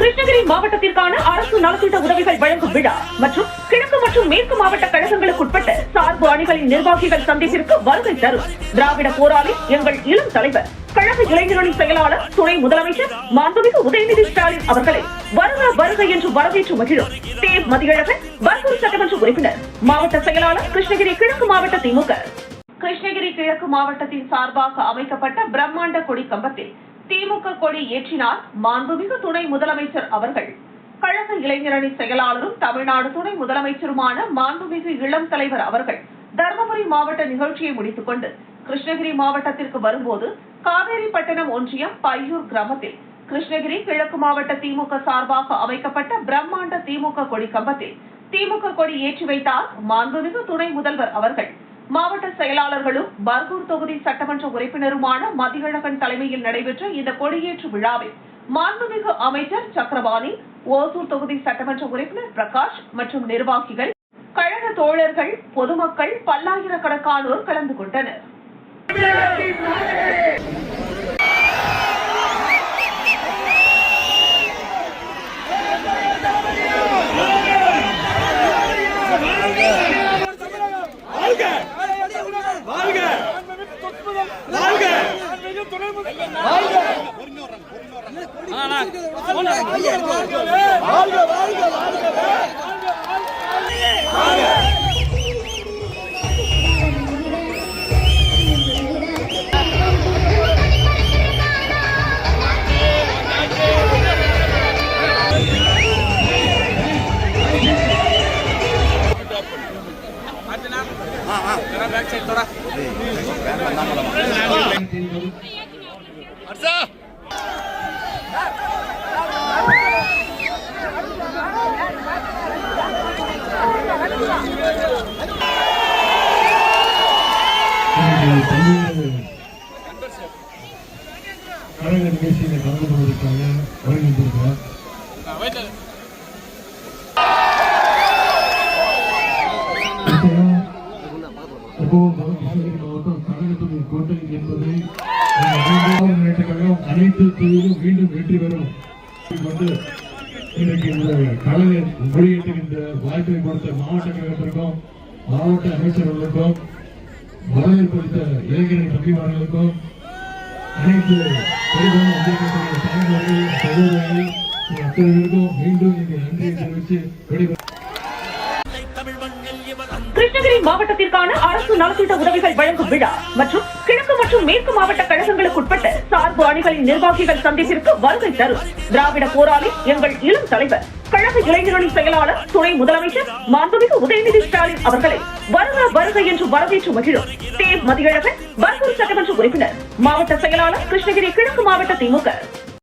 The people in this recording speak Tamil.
கிருஷ்ணகிரி மாவட்டத்திற்கான அரசு நலத்திட்ட உதவிகள் வழங்கும் விழா மற்றும் கிழக்கு மற்றும் மேற்கு மாவட்ட கழகங்களுக்குட்பட்ட சார்பு அணிகளின் நிர்வாகிகள் சந்திப்பிற்கு வருகை தரும் திராவிட போராளி எங்கள் இளம் தலைவர் கழக இளைஞரணி செயலாளர் துணை முதலமைச்சர் மாண்புமிகு உதயநிதி ஸ்டாலின் அவர்களை வருக வருக என்று வரவேற்று மகிழும் தேவ் மதியழகன் பர்கூர் சட்டமன்ற உறுப்பினர் மாவட்ட செயலாளர் கிருஷ்ணகிரி கிழக்கு மாவட்ட திமுக. கிருஷ்ணகிரி கிழக்கு மாவட்டத்தின் சார்பாக அமைக்கப்பட்ட பிரம்மாண்ட கொடி கம்பத்தில் திமுக கொடி ஏற்றினார் மாண்புமிகு துணை முதலமைச்சர் அவர்கள். கழக இளைஞரணி செயலாளரும் தமிழ்நாடு துணை முதலமைச்சருமான மாண்புமிகு இளம் தலைவர் அவர்கள் தருமபுரி மாவட்ட நிகழ்ச்சியை முடித்துக் கொண்டு கிருஷ்ணகிரி மாவட்டத்திற்கு வரும்போது காவேரிப்பட்டினம் ஒன்றியம் பையூர் கிராமத்தில் கிருஷ்ணகிரி கிழக்கு மாவட்ட திமுக சார்பாக அமைக்கப்பட்ட பிரம்மாண்ட திமுக கொடி கம்பத்தில் திமுக கொடி ஏற்றி வைத்தார் மாண்புமிகு துணை முதல்வர் அவர்கள். மாவட்ட செயலாளர்களும் பர்கூர் தொகுதி சட்டமன்ற உறுப்பினருமான மதியழகன் தலைமையில் நடைபெற்ற இந்த கொடியேற்று விழாவில் மாண்புமிகு அமைச்சர் சக்கரபாணி, ஓசூர் தொகுதி சட்டமன்ற உறுப்பினர் பிரகாஷ் மற்றும் நிர்வாகிகள், கழக தோழர்கள், பொதுமக்கள் பல்லாயிரக்கணக்கானோர் கலந்து கொண்டனர். கழக நிகழ்ச்சியில் கலந்து கொள்வதற்காக வருகின்றிருக்கிறார். கிருஷ்ணகிரி மாவட்டம் கழகத்தின் கோட்டை என்பதை அனைத்து தொழிலும் மீண்டும் வெற்றி பெறும் கொண்டு இன்றைக்கு இந்த கழக மொழியேற்றுகின்ற வாய்ப்பை கொடுத்த மாவட்ட கழகத்திற்கும் மாவட்ட அமைச்சர்களுக்கும் வரவேற்பளித்த இளைஞர்கள் தம்பிமார்களுக்கும் அனைத்து பெரும்பாலும் வந்திருக்கக்கூடிய தலைவர்கள் சகோதரர்கள் அத்தனைகளுக்கும் மீண்டும் இங்கே நன்றியை தெரிவித்து விடைபெறும். கிருஷ்ணகிரி மாவட்டத்திற்கான அரசு நலத்திட்ட உதவிகள் வழங்கும் விழா மற்றும் கிழக்கு மற்றும் மேற்கு மாவட்ட கழகங்களுக்குட்பட்ட சார்பு அணிகளின் நிர்வாகிகள் சந்திப்பிற்கு வருகை தரும் திராவிட போராளி எங்கள் இளம் தலைவர் கழக இளைஞரணி செயலாளர் துணை முதலமைச்சர் மாண்புமிகு உதயநிதி ஸ்டாலின் அவர்களை வருக வருக என்று வரவேற்று மகிழும் தேவ் மதியழகன் பர்கூர் சட்டமன்ற உறுப்பினர் மாவட்ட செயலாளர் கிருஷ்ணகிரி கிழக்கு மாவட்ட திமுக.